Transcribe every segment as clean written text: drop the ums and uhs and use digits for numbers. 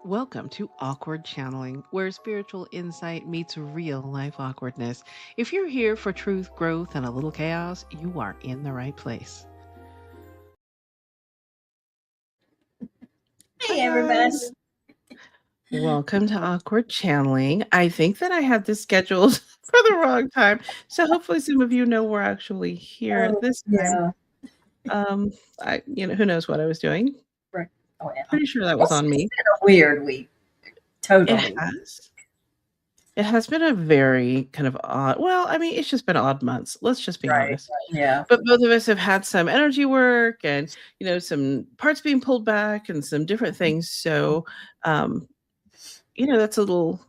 Welcome to Awkward Channeling, where spiritual insight meets real life awkwardness. If you're here for truth, growth, and a little chaos, you are in the right place. Hi, Hey, everybody. guys. Welcome to Awkward Channeling. I think that I had this scheduled for the wrong time. So hopefully some of you know we're actually here at Oh, this time. yeah. Um, who knows what I was doing? Right. Oh, yeah. Pretty sure that was It's, on it's me. been a weird week. It Totally. has. It has been a very kind of odd, well, I mean, it's just been odd months. Let's just be Right. honest. Yeah. But both of us have had some energy work and, some parts being pulled back and some different things. So, um, that's a little,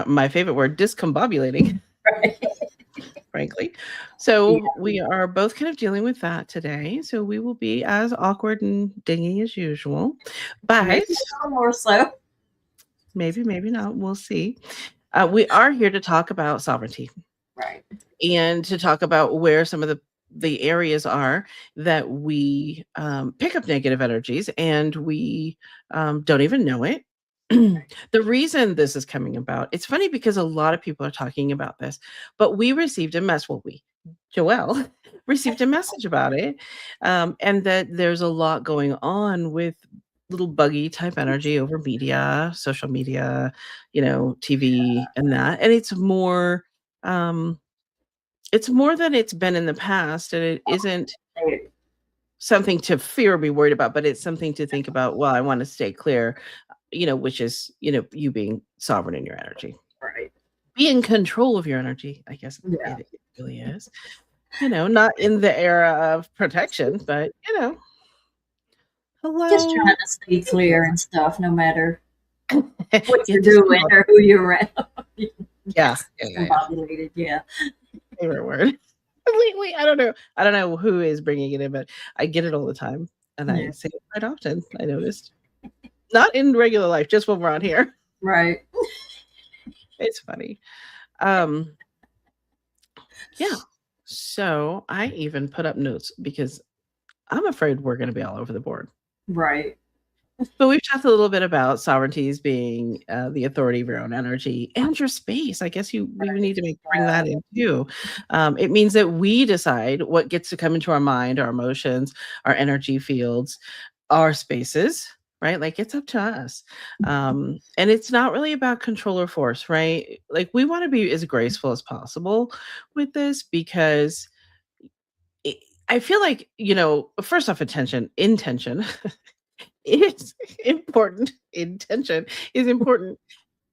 my favorite word, discombobulating, Right. frankly. Yeah. So we are both kind of dealing with that today. So we will be as awkward and dingy as usual, Maybe but a little more so. maybe, maybe not. We'll see. We are here to talk about sovereignty Right. and to talk about where some of the areas are that we pick up negative energies and we don't even know it. The reason this is coming about, it's funny because a lot of people are talking about this, but we received a mess. Well, Joelle, received a message about it, and that there's a lot going on with little buggy type energy over media, social media, TV, and that, and um, it's more than it's been in the past, and it isn't Right. something to fear or be worried about, but it's something to think about, well, I wanna stay clear, which is, you being sovereign in your energy. Right. Be in control of your energy, I guess Yeah. it really is. Not in the era of protection, but, Just hello. trying to stay clear and stuff, no matter what Yeah, you're just come doing on. or who you're around. Yeah, Yes. yeah, yeah, yeah. Discombobulated. Yeah. Favorite word. I don't know who is bringing it in, but I get it all the time, and I Yeah. say it quite often, I noticed. Not in regular life, just when we're on here. Right. It's funny. Um, yeah. So I even put up notes because I'm afraid we're gonna be all over the board. Right. But we've talked a little bit about sovereignties being, the authority of your own energy and your space. I guess we Right. need to bring Yeah. that in too. It means that we decide what gets to come into our mind, our emotions, our energy fields, our spaces, right? Like, it's up to us. And it's not really about control or force, right? Like, we wanna be as graceful as possible with this because I I feel like, first off, intention is important. Intention is important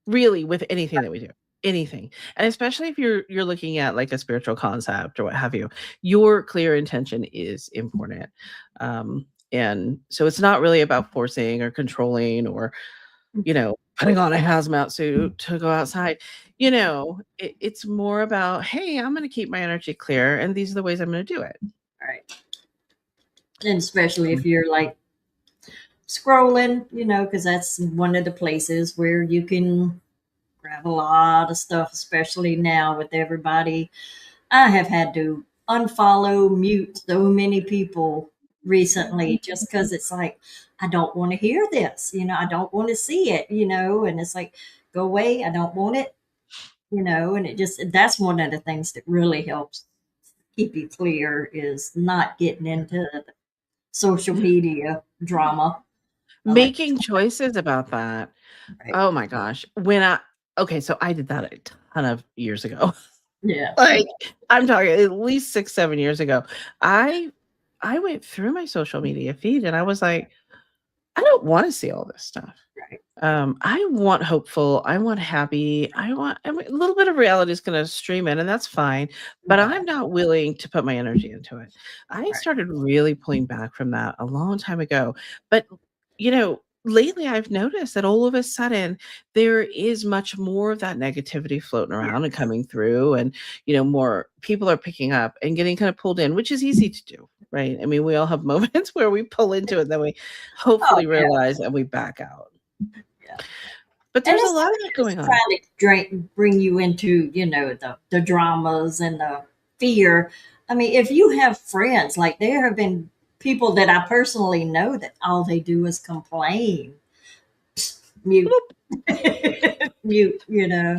really with anything that we do. Anything. And especially if you're looking at like a spiritual concept or what have you, your clear intention is important. And so it's not really about forcing or controlling or, putting on a hazmat suit to go outside. It's more about, hey, I'm going to keep my energy clear and these are the ways I'm going to do it. Right. And especially if you're like scrolling, because that's one of the places where you can grab a lot of stuff, especially now with everybody. I have had to unfollow, mute so many people recently just because it's like, I don't want to hear this, I don't want to see it, and it's like, go away, I don't want it, and that's one of the things that really helps keep you clear is not getting into the social media drama. I like, Making choices about that. right. Oh my gosh. Okay, so I did that a ton of years ago. Yeah. Like, I'm talking at least 6, 7 years ago. I I went through my social media feed and I was like, "I don't wanna see all this stuff." Right. I want hopeful, I want happy, I mean, a little bit of reality is gonna stream in, and that's fine, but Yeah. I'm not willing to put my energy into it. I Right. started really pulling back from that a long time ago, but, lately I've noticed that all of a sudden, there is much more of that negativity floating around and Yes. coming through, and, more people are picking up and getting kind of pulled in, which is easy to do, right? I mean, we all have moments where we pull into it, then we Oh, hopefully yeah. realize and we back out. Yeah. But And there's a it's lot not of that just going on. trying to bring you into, the dramas and the fear. I mean, if you have friends, like there have been people that I personally know that all they do is complain. mute, Bloop. mute, you know.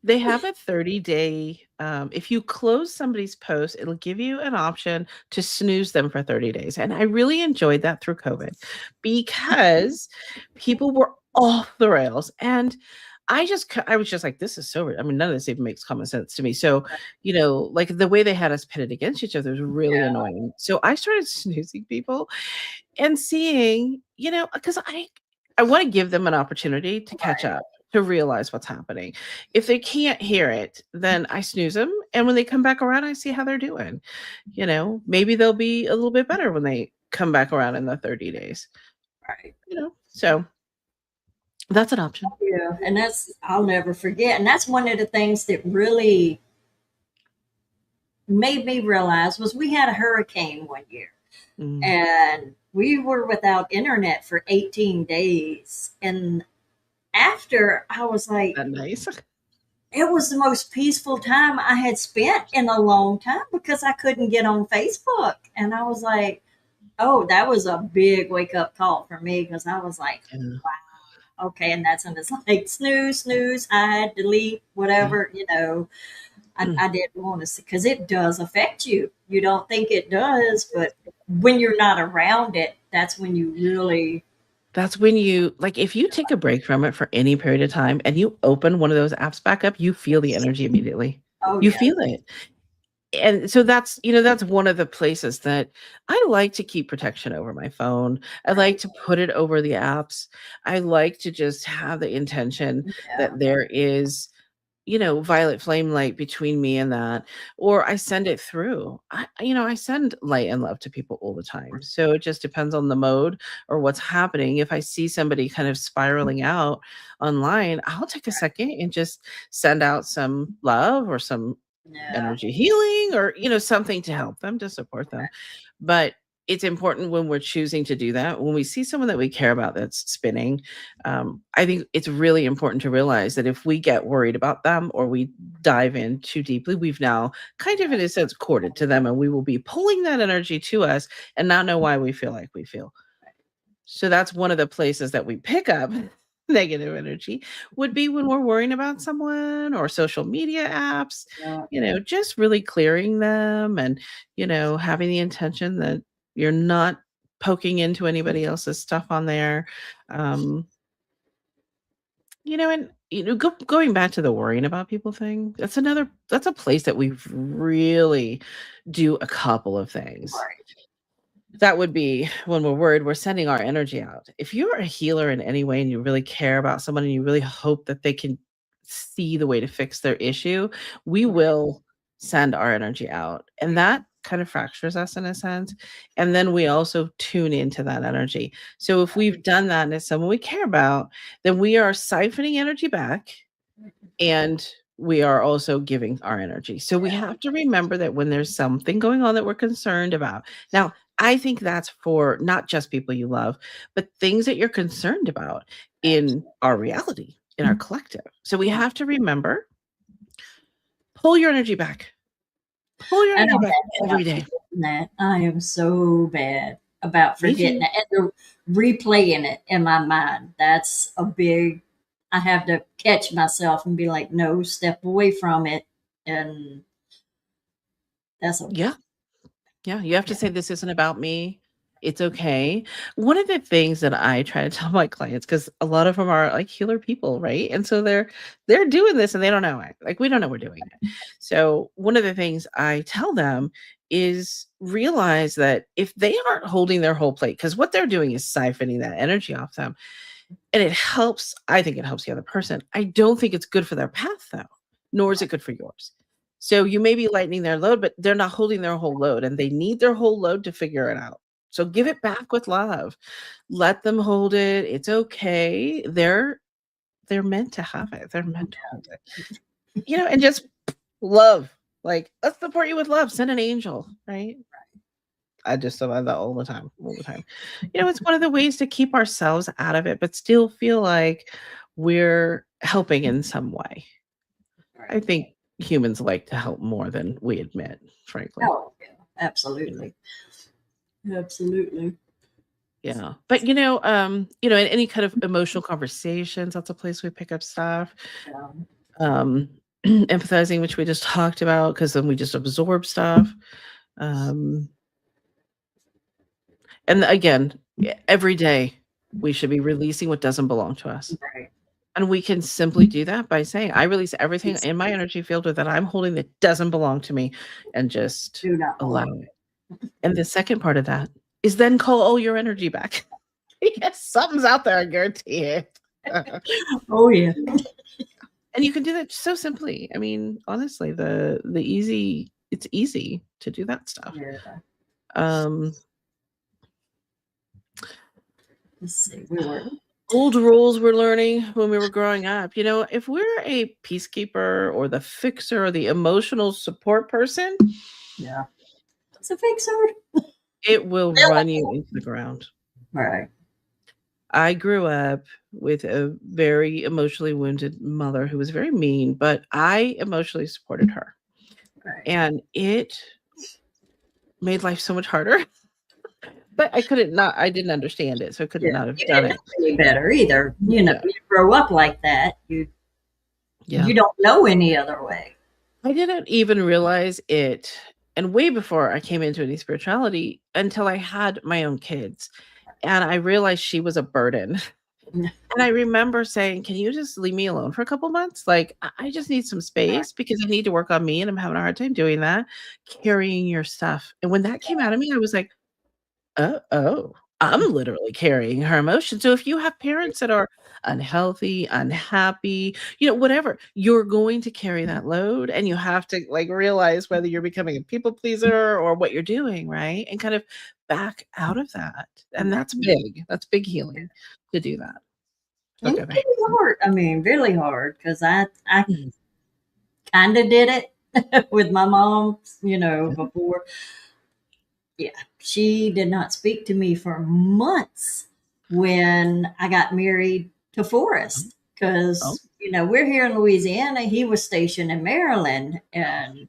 They have a 30-day, if you close somebody's post, it'll give you an option to snooze them for 30 days. And I really enjoyed that through COVID because people were off the rails. And I was just like, this is so, I mean, none of this even makes common sense to me. So, like the way they had us pitted against each other was really annoying. So I started snoozing people and seeing, because I want to give them an opportunity to catch Right. up, to realize what's happening. If they can't hear it, then I snooze them, and when they come back around, I see how they're doing. Maybe they'll be a little bit better when they come back around in the 30 days. Right. So that's an option. Yeah, and I'll never forget. And that's one of the things that really made me realize was we had a hurricane one year Mm, and we were without internet for 18 days. And after I was like, that nice. it was the most peaceful time I had spent in a long time because I couldn't get on Facebook. And I was like, oh, that was a big wake up call for me because I was like, Yeah. okay. And that's when it's like snooze, snooze, hide, delete, Yeah. whatever, Mm. I didn't want to see because it does affect you. You don't think it does, but when you're not around it, that's when you really, That's when if you take a break from it for any period of time and you open one of those apps back up, you feel the energy immediately. oh, You yeah. feel it. And so that's one of the places that I like to keep protection over my phone. I like Right. to put it over the apps. I like to just have the intention Yeah. that there is, violet flame light between me and that, or I send it through. I send light and love to people all the time. So it just depends on the mode or what's happening. If I see somebody kind of spiraling out online, I'll take a second and just send out some love or some Yeah. energy healing or something to help them, to support them. But it's important when we're choosing to do that, when we see someone that we care about that's spinning. I think it's really important to realize that if we get worried about them or we dive in too deeply, we've now kind of in a sense courted to them, and we will be pulling that energy to us and not know why we feel like we feel. So that's one of the places that we pick up negative energy, would be when we're worrying about someone or social media apps, Yeah. just really clearing them and, having the intention that you're not poking into anybody else's stuff on there. Um, and going back to the worrying about people thing, that's a place that we really do a couple of things. Right. That would be when we're worried, we're sending our energy out. If you're a healer in any way and you really care about someone and you really hope that they can see the way to fix their issue, we Right. will send our energy out. And that kind of fractures us in a sense. And then we also tune into that energy. So if we've done that and it's someone we care about, then we are siphoning energy back and we are also giving our energy. So we Yeah. have to remember that when there's something going on that we're concerned about. Now, I think that's for not just people you love, but things that you're concerned about in our reality, in our collective. So we have to remember, pull your energy back. Pull your And energy I'm back bad every about day. forgetting that. I am so bad about Me forgetting too. it and replaying it in my mind. That's a big, I have to catch myself and be like, no, step away from it. And that's a, Yeah. Yeah, you have to yeah. say, "This isn't about me. It's okay." One of the things that I try to tell my clients, because a lot of them are, like, healer people, right? And so they're doing this and they don't know it. Like, we don't know we're doing it. So, one of the things I tell them is realize that if they aren't holding their whole plate, because what they're doing is siphoning that energy off them, and I think it helps the other person. I don't think it's good for their path, though, nor is it good for yours. So you may be lightening their load, but they're not holding their whole load, and they need their whole load to figure it out. So give it back with love. Let them hold it. It's okay. They're meant to have it. They're meant to hold it. And just love. Like, let's support you with love. Send an angel, right? I just survive that all the time, all the time. It's one of the ways to keep ourselves out of it, but still feel like we're helping in some way. I Right. think humans like to help more than we admit, frankly. Oh, yeah, You know? absolutely. Absolutely. Yeah. But in any kind of emotional conversations, that's a place we pick up stuff. Um, Um, empathizing, which we just talked about, because then we just absorb stuff. Um, and again, every day we should be releasing what doesn't belong to us. right. And we can simply do that by saying, I release everything in my energy field that I'm holding that doesn't belong to me, and just Do not allow hold. it. And the second part of that is then call all your energy back. Yes, something's out there, I guarantee it. Oh yeah. And you can do that so simply. I mean, honestly, it's easy to do that stuff. Yeah. Um, Let's see. We were. old rules we're learning when we were growing up. If we're a peacekeeper or the fixer or the emotional support person, Yeah. It's a fixer. it will run you into the ground. Right. I grew up with a very emotionally wounded mother who was very mean, but I emotionally supported her. Right. And it made life so much harder. But I didn't understand it, so I couldn't Yeah. not have You done didn't it. know any better either. Yeah. You grow up like that. Yeah. You don't know any other way. I didn't even realize it, and way before I came into any spirituality, until I had my own kids, and I realized she was a burden. And I remember saying, "Can you just leave me alone for a couple months? Like, I just need some space because I need to work on me, and I'm having a hard time doing that, carrying your stuff." And when that came out of me, I was like, oh, I'm literally carrying her emotions. So if you have parents that are unhealthy, unhappy, whatever, you're going to carry that load, and you have to like realize whether you're becoming a people pleaser or what you're doing, right? And kind of back out of that. And that's big. That's big healing to do that. And Okay, it's hard. I mean, really hard because I Mhm. kind of did it with my mom, before. Yeah, she did not speak to me for months when I got married to Forrest Oh, because, we're here in Louisiana. He was stationed in Maryland, and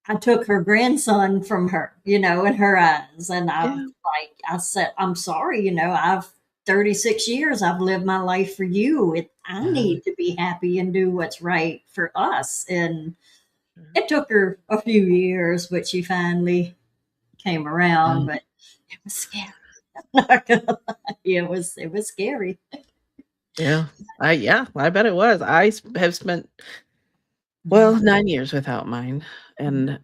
I took her grandson from her, in her eyes. And yeah. I said, I'm sorry, I've 36 years, I've lived my life for you. I Yeah. need to be happy and do what's right for us. And Sure. it took her a few years, but she finally came around. Yeah. But it was scary. I'm not gonna lie. It was scary. Yeah. I bet it was. Have spent, well, 9 years without mine, and,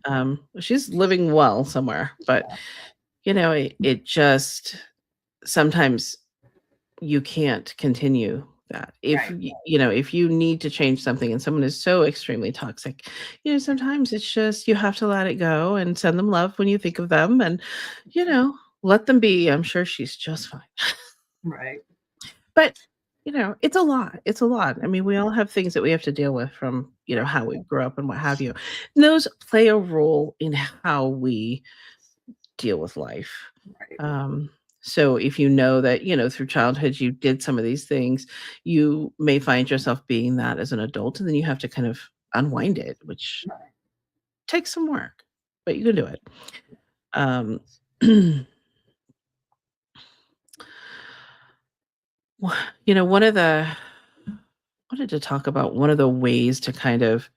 she's living well somewhere, but, it just sometimes you can't continue that. Right. If you need to change something and someone is so extremely toxic, sometimes it's just you have to let it go and send them love when you think of them, and, you know, let them be. I'm sure she's just fine. Right. But, it's a lot. It's a lot. I mean, we all have things that we have to deal with from, how we grew up and what have you. And those play a role in how we deal with life. Right. Um, so if you know that, through childhood you did some of these things, you may find yourself being that as an adult, and then you have to kind of unwind it, which Right. takes some work, but you can do it. Um, one of the wanted to talk about one of the ways to kind of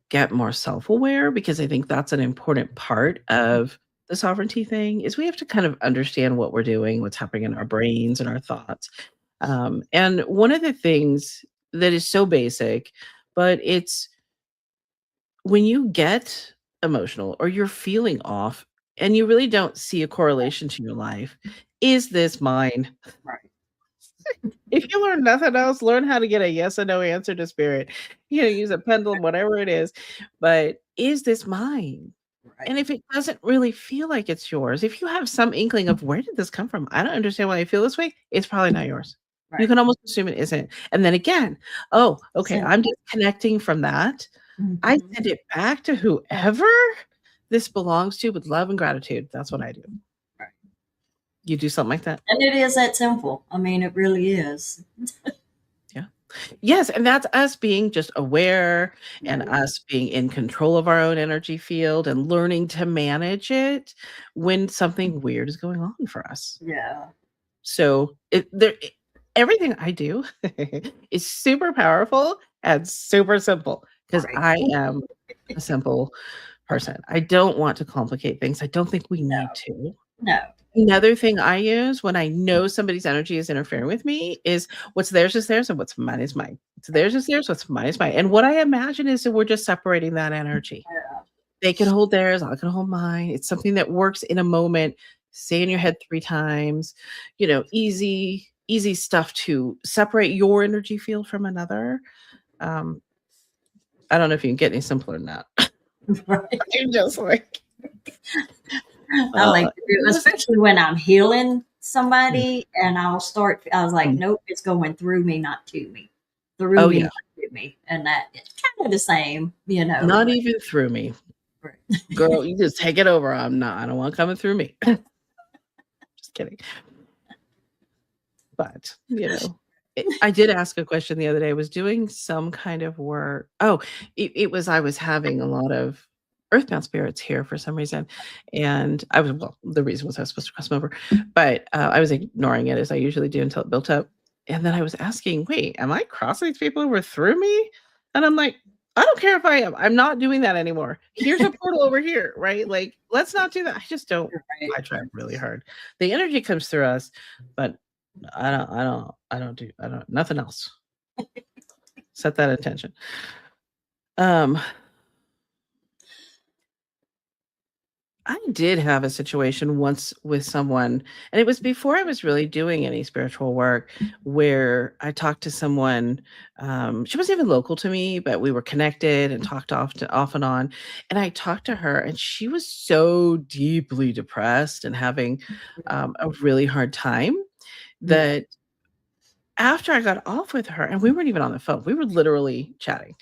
get more self-aware, because I think that's an important part of the sovereignty thing, is we have to kind of understand what we're doing, what's happening in our brains and our thoughts. And one of the things that is so basic, but it's when you get emotional or you're feeling off and you really don't see a correlation to your life, is this mine? Right. If you learn nothing else, learn how to get a yes or no answer to spirit. Use a pendulum, whatever it is. But is this mine? Right. And if it doesn't really feel like it's yours, if you have some inkling of where did this come from? I don't understand why I feel this way. It's probably not yours. You Right. can almost assume it isn't. And then again, oh, okay, So, I'm disconnecting from that. I mhm. send it back to whoever this belongs to with love and gratitude. That's what I do. Right. You do something like that? And it is that simple. I mean, it really is. Yeah. Yes, and that's us being just aware and Right. us being in control of our own energy field and learning to manage it when something weird is going on for us. Yeah. So, everything I do is super powerful and super simple because Right. I am a simple person. I don't want to complicate things. I don't think we need No. to. No. Another thing I use when I know somebody's energy is interfering with me is what's theirs is theirs and what's mine is mine. What's theirs is theirs, what's mine is mine. And what I imagine is that we're just separating that energy. Yeah. They can hold theirs, I can hold mine. It's something that works in a moment. Say in your head 3 times, easy stuff to separate your energy field from another. Um, I don't know if you can get any simpler than that. Right. I'm just like, I like to do, just especially when I'm healing mm, somebody, and I was like, mm. nope, it's going through me, not to me. Through Oh, me, yeah. not to me. And that it's kind of the same, Not but even through me. right. Girl, you just take it over. I don't want coming through me. Just kidding. But, I did ask a question the other day. I was doing some kind of work. Oh, it was I was having a lot of earthbound spirits here for some reason. And the reason was I was supposed to cross them over, but I was ignoring it as I usually do until it built up. And then I was asking, wait, am I crossing these people over through me? And I'm like, I don't care if I am. I'm not doing that anymore. Here's a portal over here, right? Like, let's not do that. I just don't. Right. I try really hard. The energy comes through us, but I don't nothing else. Set that intention. Um, I did have a situation once with someone, and it was before I was really doing any spiritual work, where I talked to someone, she wasn't even local to me, but we were connected and talked off and on, and I talked to her, and she was so deeply depressed and having, a really hard time Yeah. that after I got off with her and we weren't even on the phone, we were literally chatting.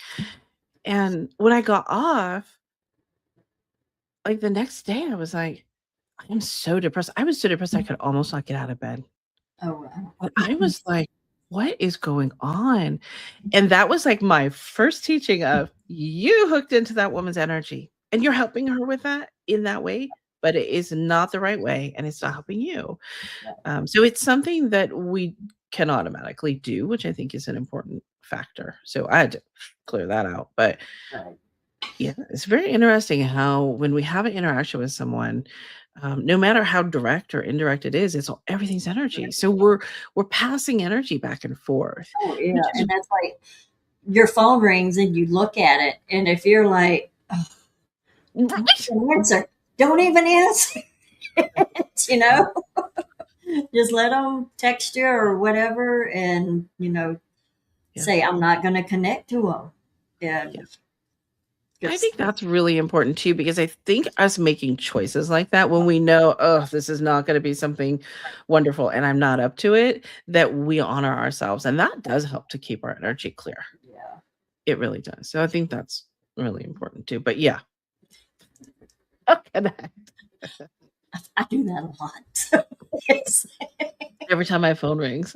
And when I got off, like, the next day, I was like, "I am so depressed." I was so depressed I could almost not get out of bed. Oh, wow. But I was like, "What is going on?" And that was, like, my first teaching of, "You hooked into that woman's energy, and you're helping her with that in that way, but it is not the right way, and it's not helping you." So it's something that we can automatically do, which I think is an important factor. So I had to clear that out. But Right. yeah, it's very interesting how when we have an interaction with someone, no matter how direct or indirect it is, everything's energy. So we're passing energy back and forth, Oh, yeah. which is And that's like your phone rings and you look at it, and if you're like, oh, right. don't answer, don't even answer, you know, just let them text you or whatever, and Yeah, say I'm not going to connect to them. yeah. And I just think that's really important too, because I think us making choices like that when we know, oh, this is not going to be something wonderful and I'm not up to it, that we honor ourselves. And that does help to keep our energy clear. yeah, It really does. So I think that's really important too. But yeah. Okay. I do that a lot. So, yes, Every time my phone rings,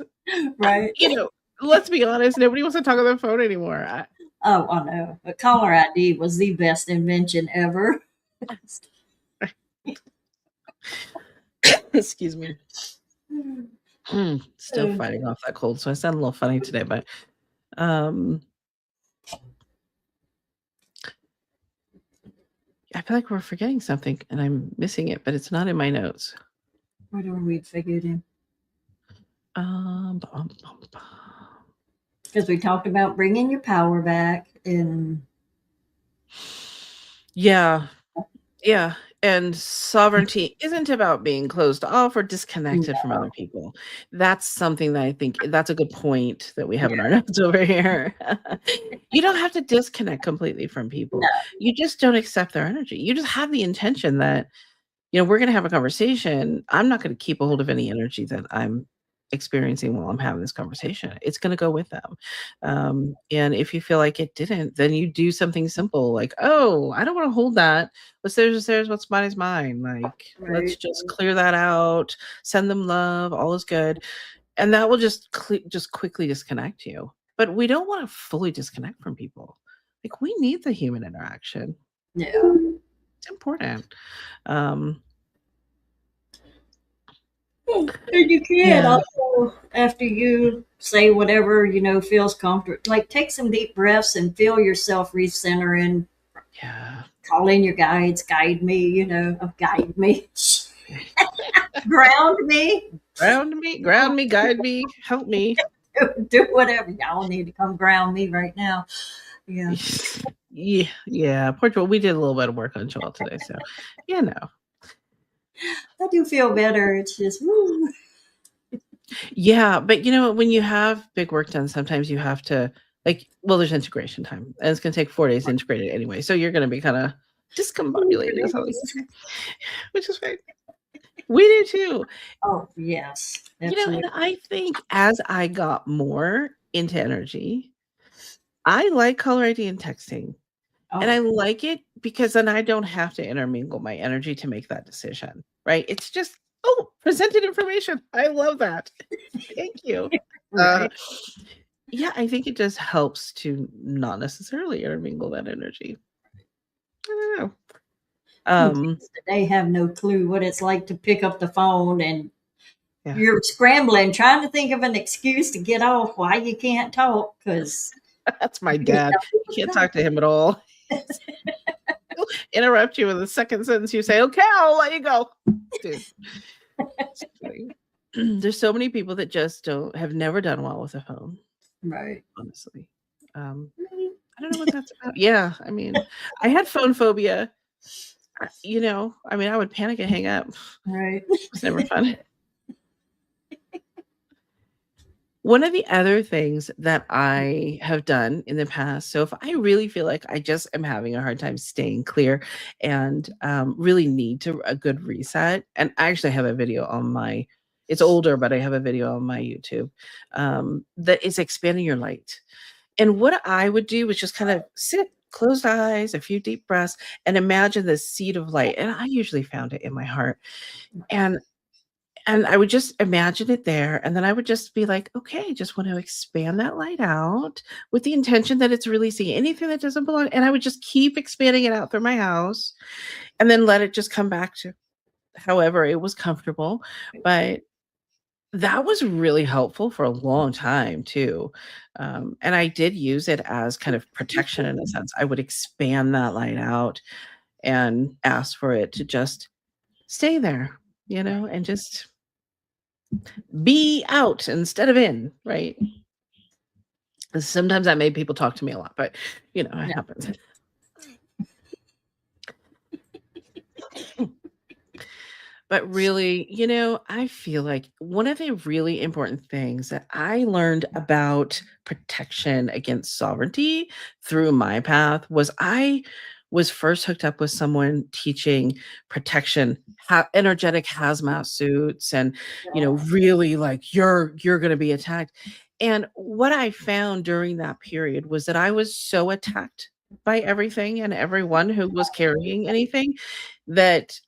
right. you know, let's be honest, nobody wants to talk on the phone anymore. Oh, I know. But caller ID was the best invention ever. Excuse me. Still Oh, fighting off that cold. So I sound a little funny today, but um I feel like we're forgetting something and I'm missing it, but it's not in my notes. what are we figuring? Bum, bum, bum. Because we talked about bringing your power back, and Yeah, yeah. And sovereignty isn't about being closed off or disconnected from other people. That's something that I think that's a good point that we have in our notes over here. You don't have to disconnect completely from no, people. You just don't accept their energy. You just have the intention that we're going to have a conversation. I'm not going to keep a hold of any energy that I'm experiencing while I'm having this conversation. It's going to go with them. And if you feel like it didn't, then you do something simple like, oh, I don't want to hold that. What's theirs is theirs. What's mine is mine. Like, let's right? just clear that out. Send them love. All is good. And that will just quickly disconnect you. but we don't want to fully disconnect from people. Like we need the human interaction. Yeah. It's important. Um, And you can yeah, also, after you say whatever, feels comfortable, like take some deep breaths and feel yourself recentering, yeah. call in your guides, guide me, guide me, ground me, Ground me, guide me, help me. do whatever. Y'all need to come ground me right now. Yeah. Yeah, yeah. Poor Joel. We did a little bit of work on Joel today, so I do feel better. It's just, woo. Yeah, but when you have big work done, sometimes you have to well, there's integration time, and it's gonna take 4 days to integrate it anyway. So you're gonna be kind of discombobulated, is how they say, which is fine. We do too. Oh, yes. Absolutely. And I think as I got more into energy, I like caller ID and texting. And Oh, I like it because then I don't have to intermingle my energy to make that decision, right? It's just, oh, presented information. I love that. Thank you. Uh, right. yeah, I think it just helps to not necessarily intermingle that energy. I don't know. Um, Kids today have no clue what it's like to pick up the phone and yeah, you're scrambling, trying to think of an excuse to get off why you can't talk because that's my you dad. know You can't talk to him at all. He'll interrupt you with the second sentence. You say, "Okay, I'll let you go." Dude, it's funny. There's so many people that just have never done well with a phone, right. honestly. I don't know what that's about. Yeah, I mean, I had phone phobia. I would panic and hang up. It Right. was never fun. One of the other things that I have done in the past, so if I really feel like I just am having a hard time staying clear and really need a good reset, and I actually have a video on it's older, but I have a video on my YouTube that is expanding your light. And what I would do was just kind of sit, closed eyes, a few deep breaths, and imagine this seed of light. And I usually found it in my heart. And I would just imagine it there, and then I would just be like, "Okay, just want to expand that light out with the intention that it's releasing anything that doesn't belong." And I would just keep expanding it out through my house and then let it just come back to however it was comfortable. But that was really helpful for a long time too. And I did use it as kind of protection in a sense. I would expand that light out and ask for it to just stay there, and just be out instead of in, right? Sometimes that made people talk to me a lot, but it Yeah. happens. But really, I feel like one of the really important things that I learned about protection against sovereignty through my path was I was first hooked up with someone teaching protection, energetic hazmat suits, and really like you're going to be attacked. And what I found during that period was that I was so attacked by everything and everyone who was carrying anything that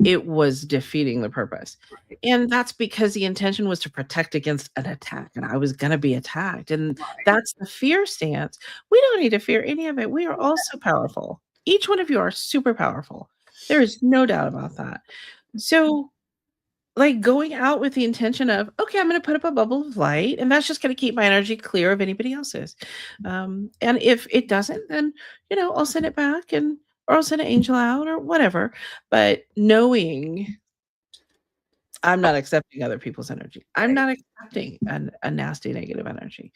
it was defeating the purpose. And that's because the intention was to protect against an attack, and I was gonna be attacked, and that's the fear stance. We don't need to fear any of it. We are all so powerful. Each one of you are super powerful. There is no doubt about that. So, like, going out with the intention of, "Okay, I'm gonna put up a bubble of light, and that's just gonna keep my energy clear of anybody else's." And if it doesn't, then, I'll send it back or I'll send an angel out or whatever. But knowing I'm not accepting other people's energy. I'm Right. not accepting a nasty negative energy.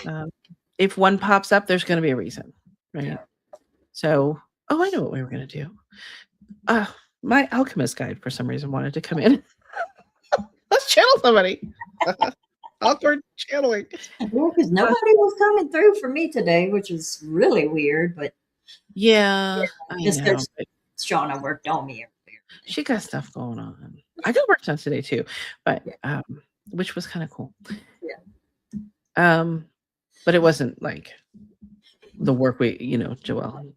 Um, if one pops up, there's gonna be a reason, right? So I know what we were gonna do. Uh, my alchemist guide for some reason wanted to come in. Let's channel somebody. Awkward channeling. Yeah, because nobody was coming through for me today, which is really weird. But Yeah, I just know, because but Shauna worked on me earlier. she got stuff going on. I got work done today too, but, Yeah. which was kinda cool. Yeah. But it wasn't like the work Joelle.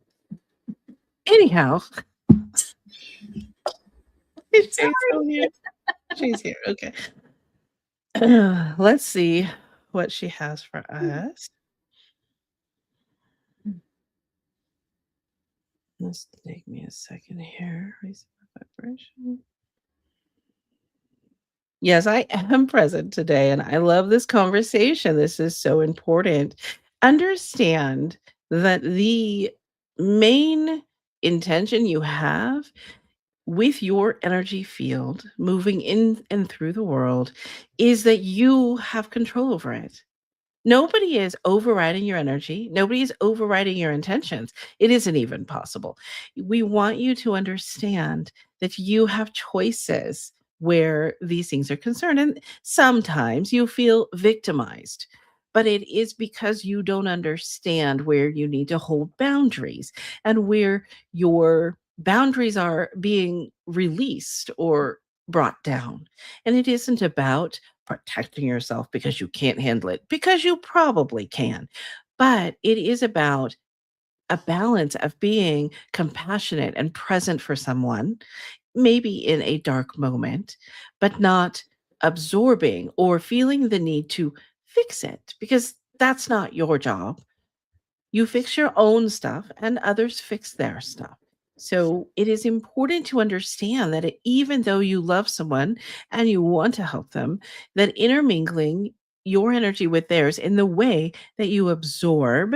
Anyhow, she's still here. She's here, okay. Let's see what she has for us. Let's take me a second here. Raise my vibration. Yes, I am present today, and I love this conversation. This is so important. Understand that the main intention you have with your energy field moving in and through the world is that you have control over it. Nobody is overriding your energy. Nobody is overriding your intentions. It isn't even possible. We want you to understand that you have choices where these things are concerned. And sometimes you feel victimized, but it is because you don't understand where you need to hold boundaries and where your boundaries are being released or brought down. And it isn't about protecting yourself because you can't handle it, because you probably can. But it is about a balance of being compassionate and present for someone, maybe in a dark moment, but not absorbing or feeling the need to fix it because that's not your job. You fix your own stuff and others fix their stuff. So it is important to understand that even though you love someone and you want to help them, that intermingling your energy with theirs in the way that you absorb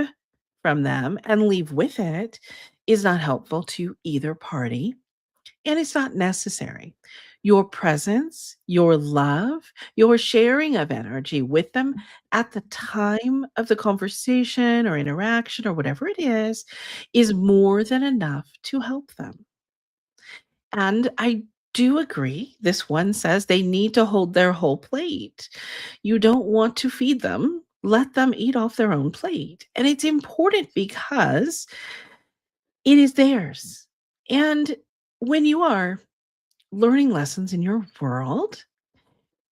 from them and leave with it is not helpful to either party and it's not necessary. Your presence, your love, your sharing of energy with them at the time of the conversation or interaction or whatever it is more than enough to help them. And I do agree. This one says they need to hold their whole plate. You don't want to feed them, let them eat off their own plate. And it's important because it is theirs. And when you are learning lessons in your world,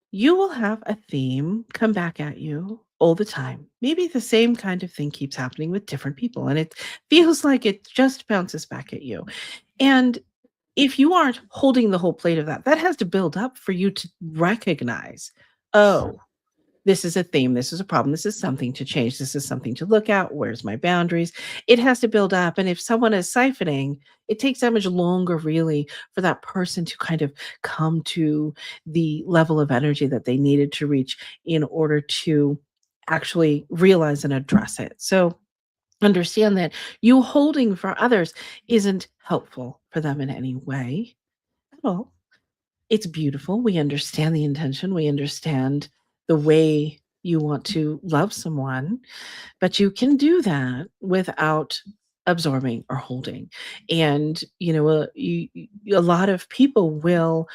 you will have a theme come back at you all the time. Maybe the same kind of thing keeps happening with different people, and it feels like it just bounces back at you. And if you aren't holding the whole plate of that, that has to build up for you to recognize, oh, this is a theme. This is a problem. This is something to change. This is something to look at. Where's my boundaries? It has to build up. And if someone is siphoning, it takes that much longer, really, for that person to kind of come to the level of energy that they needed to reach in order to actually realize and address it. So understand that you holding for others isn't helpful for them in any way at all. It's beautiful. We understand the intention. We understand the way you want to love someone, but you can do that without absorbing or holding. And, a lot of people will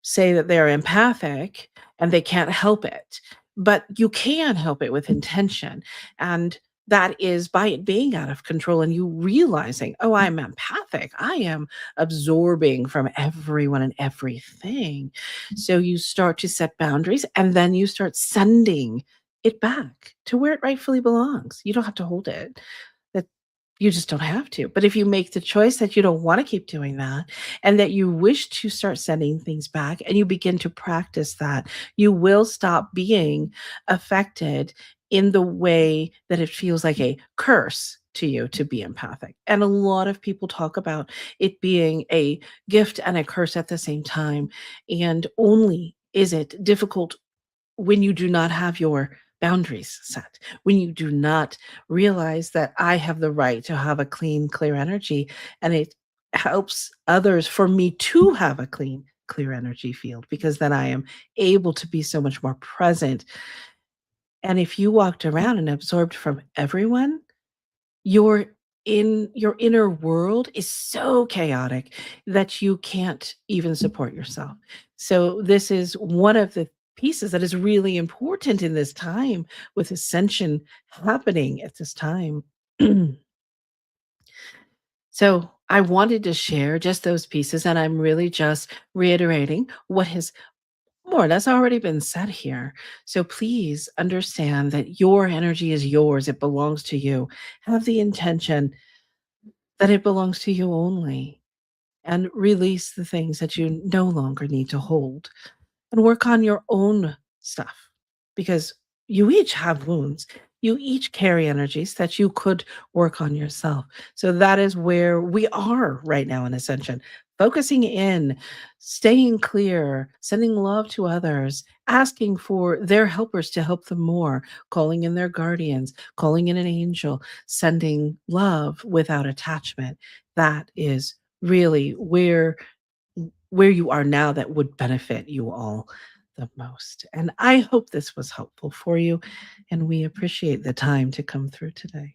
say that they're empathic and they can't help it. But you can help it with intention. And that is by it being out of control and you realizing, oh, I'm empathic. I am absorbing from everyone and everything. So you start to set boundaries and then you start sending it back to where it rightfully belongs. You don't have to hold it. That you just don't have to. But if you make the choice that you don't want to keep doing that and that you wish to start sending things back and you begin to practice that, you will stop being affected in the way that it feels like a curse to you to be empathic. And a lot of people talk about it being a gift and a curse at the same time. And only is it difficult when you do not have your boundaries set, when you do not realize that I have the right to have a clean, clear energy, and it helps others for me to have a clean, clear energy field because then I am able to be so much more present. And if you walked around and absorbed from everyone, your in your inner world is so chaotic that you can't even support yourself. So this is one of the pieces that is really important in this time with ascension happening at this time. So I wanted to share just those pieces, and I'm really just reiterating what has more or less already been said here. So please understand that your energy is yours, it belongs to you. Have the intention that it belongs to you only and release the things that you no longer need to hold and work on your own stuff because you each have wounds. you each carry energies that you could work on yourself. So that is where we are right now in Ascension. Focusing in, staying clear, sending love to others, asking for their helpers to help them more, calling in their guardians, calling in an angel, sending love without attachment. That is really where you are now that would benefit you all the most. And I hope this was helpful for you, and we appreciate the time to come through today.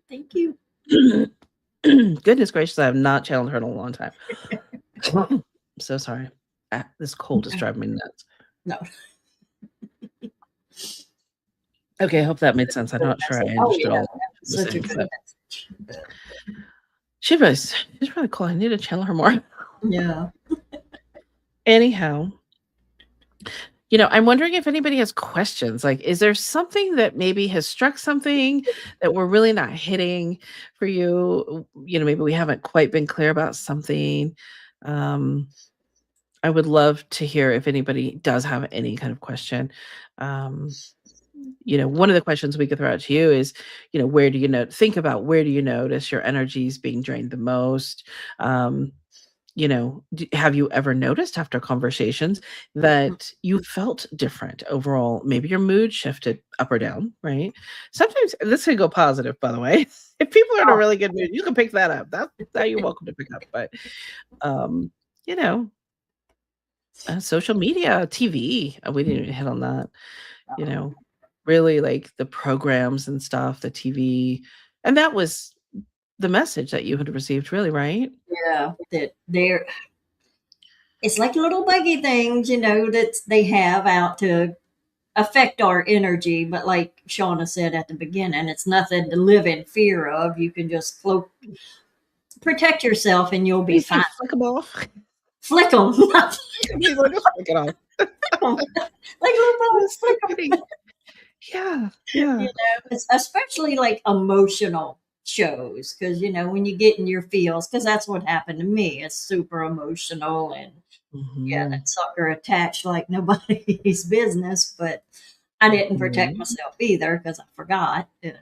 Thank you. Goodness gracious, I have not channeled her in a long time. I'm so sorry. This cold is driving me nuts. No. Okay, I hope that made sense. I'm not sure I Oh, understood yeah. all of the Such a saying, good but message. she's really cool. I need to channel her more. Yeah. Anyhow, I'm wondering if anybody has questions. Like, is there something that maybe has struck something that we're really not hitting for you? Maybe we haven't quite been clear about something. I would love to hear if anybody does have any kind of question. Um, one of the questions we could throw out to you is, where do you know? Think about where do you notice your energies being drained the most? Have you ever noticed after conversations that you felt different overall? Maybe your mood shifted up or down, right? Sometimes this can go positive, by the way. If people are in a Oh, really good mood, you can pick that up. That you're welcome to pick up. But you know, social media, TV, we didn't even hit on that. You know, really like the programs and stuff, the TV, and that was the message that you had received, really, right? yeah. That they're it's like little buggy things, that they have out to affect our energy. But like Shauna said at the beginning, it's nothing to live in fear of. You can just protect yourself and you'll be You say fine. flick them off. Flick them. People are just flick it off. Like little bugs, That's so flick 'em. funny. Yeah, yeah. Especially like emotional shows, because when you get in your feels, because that's what happened to me. It's super emotional, and yeah, Mhm, that sucker attached like nobody's business. But I didn't protect mhm. myself either because I forgot. And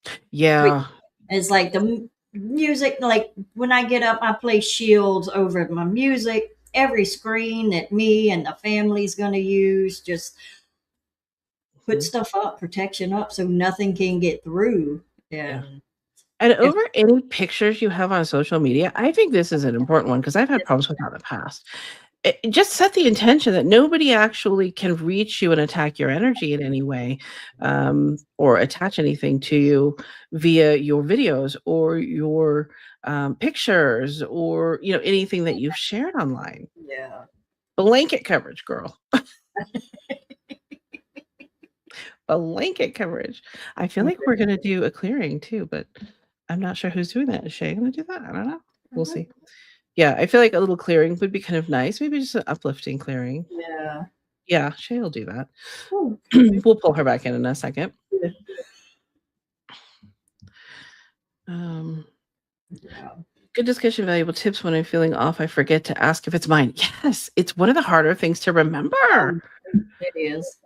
we, Yeah. it's like the music. Like when I get up, I play shields over my music. Every screen that me and the family's going to use, just put Mhm. stuff up, protection up, so nothing can get through. Yeah. And And if over any pictures you have on social media, I think this is an important one because I've had problems with that in the past. Just set the intention that nobody actually can reach you and attack your energy in any way, or attach anything to you via your videos or your pictures or anything that you've shared online. yeah, Blanket coverage, girl. Blanket coverage. I feel like we're gonna do a clearing too, but I'm not sure who's doing that. Is Shay gonna do that? I don't know. We'll mhm, see. Yeah, I feel like a little clearing would be kind of nice. Maybe just an uplifting clearing. yeah. Yeah, Shay will do that. Ooh, We'll pull her back in a second. Um, yeah, Good discussion, valuable tips. When I'm feeling off, I forget to ask if it's mine. Yes, it's one of the harder things to remember. it is.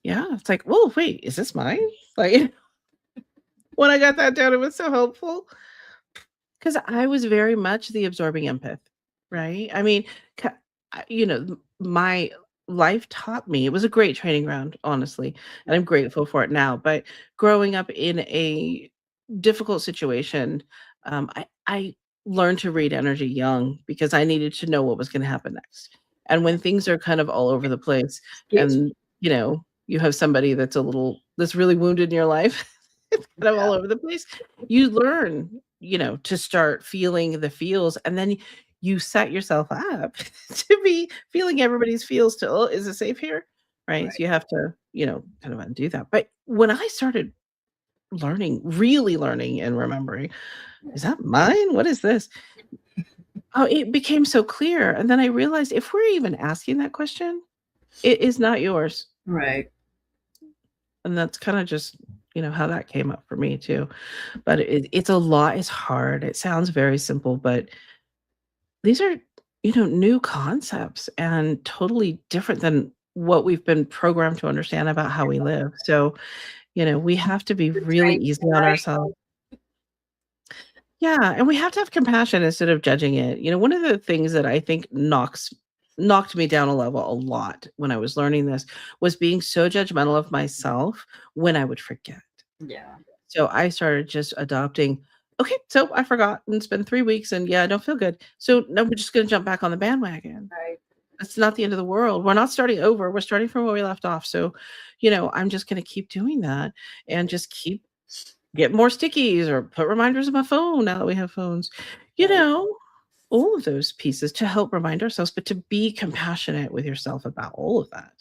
Yeah, it's like, oh, wait, is this mine? Like, when I got that down, it was so helpful. Because I was very much the absorbing empath, right? I mean, my life taught me it was a great training ground, honestly, and I'm grateful for it now. But growing up in a difficult situation, I learned to read energy young because I needed to know what was going to happen next. And when things are kind of all over the place, Excuse me. and you have somebody that's really wounded in your life, it's kind of all over the place. You learn to start feeling the feels, and then you set yourself up to be feeling everybody's feels to, "Oh, is it safe here?" Right? So Right. you have to, kind of undo that. But when I started learning, really learning and remembering, "Is that mine? What is this?" Oh, it became so clear, and then I realized if we're even asking that question, it is not yours. Right. And that's kinda just, how that came up for me too. But it's a lot, it's hard, it sounds very simple, but these are, new concepts and totally different than what we've been programmed to understand about how we live. So, we have to be really Right. easy on ourselves. Yeah, and we have to have compassion instead of judging it. One of the things that I think knocked me down a level a lot when I was learning this was being so judgmental of myself when I would forget. Yeah. So I started just adopting, okay, so I forgot and it's been 3 weeks and yeah, I don't feel good. So now we're just gonna jump back on the bandwagon. Right. It's not the end of the world. We're not starting over. We're starting from where we left off. So, I'm just gonna keep doing that and just keep get more stickies or put reminders on my phone now that we have phones. You Right. know, all of those pieces to help remind ourselves, but to be compassionate with yourself about all of that.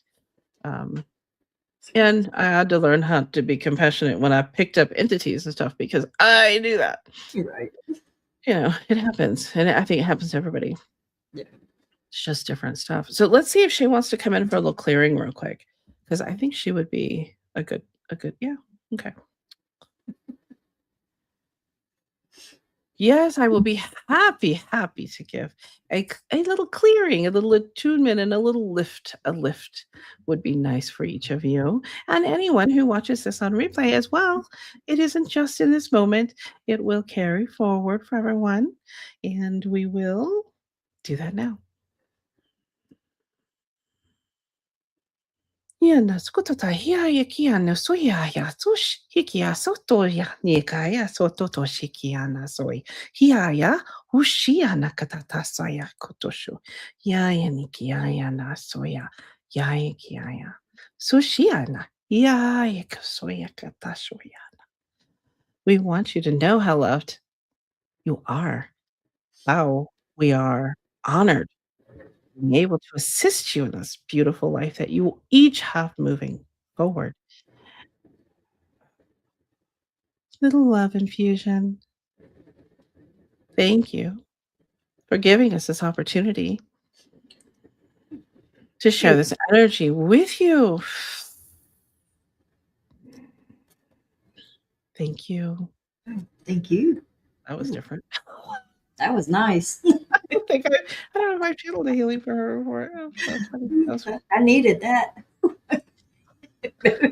Um, and I had to learn how to be compassionate when I picked up entities and stuff because I knew that. Right. It happens. And I think it happens to everybody. Yeah. It's just different stuff. So let's see if she wants to come in for a little clearing real quick. Because I think she would be yeah. Okay. Yes, I will be happy to give a little clearing, a little attunement, and a little lift. A lift would be nice for each of you and anyone who watches this on replay as well. It isn't just in this moment, it will carry forward for everyone, and we will do that now. Yana skutata hiaya kiana soyaya sush hikia sotoya nikaya sototo shikiana soy hiaya hushiana katata saya kotoshu yaya nikiaya na soya yaya kiaya sushiana yaya kasoya katashoyana. We want you to know how loved you are. How we are honored being able to assist you in this beautiful life that you each have moving forward. Little love infusion. Thank you for giving us this opportunity to share this energy with you. Thank you. Thank you. That was different. That was nice. I don't know if I channeled the healing for her before. Oh, that's funny. That was funny. I needed that.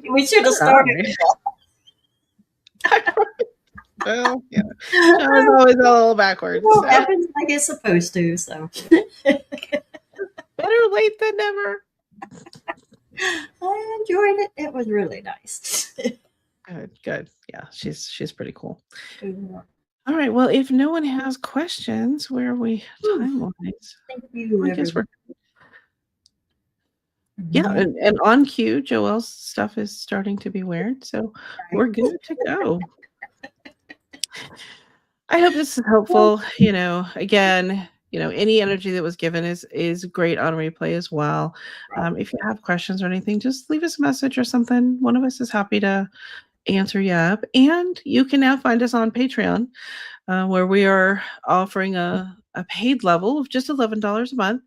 We should have All started right. with Well, yeah. that. Show's always a little backwards. Well, So. it happens like it's supposed to, so. Better late than never. I enjoyed it. It was really nice. Good. Yeah, she's pretty cool. All right. Well, if no one has questions, where are we time-wise? Thank you, I guess we're everyone. and on cue, Joelle's stuff is starting to be weird, so we're good to go. I hope this is helpful. Again, any energy that was given is great on replay as well. If you have questions or anything, just leave us a message or something. One of us is happy to answer you up. And you can now find us on Patreon, where we are offering a paid level of just $11 a month.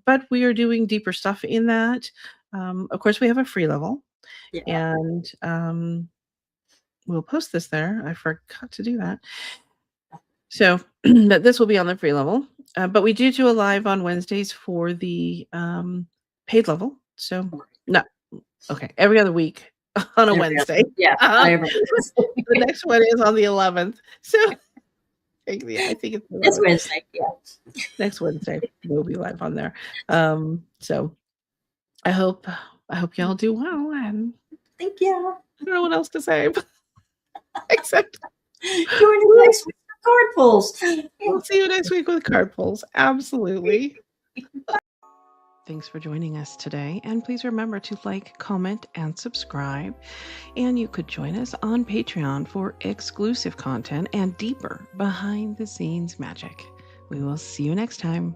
But we are doing deeper stuff in that. Of course, we have a free level. Yeah. And we'll post this there. I forgot to do that. So but this will be on the free level. But we do a live on Wednesdays for the paid level. So no. Okay. Every other week on a Wednesday. Yeah. The next one is on the 11th. So I think it's Wednesday. Yeah. Next Wednesday we'll be live on there. So I hope y'all do well, and Thank you. I don't know what else to say except join us next week for card pulls. We'll see you next week with card pulls. Absolutely. Thanks for joining us today, and please remember to like, comment, and subscribe. And you could join us on Patreon for exclusive content and deeper behind-the-scenes magic. We will see you next time.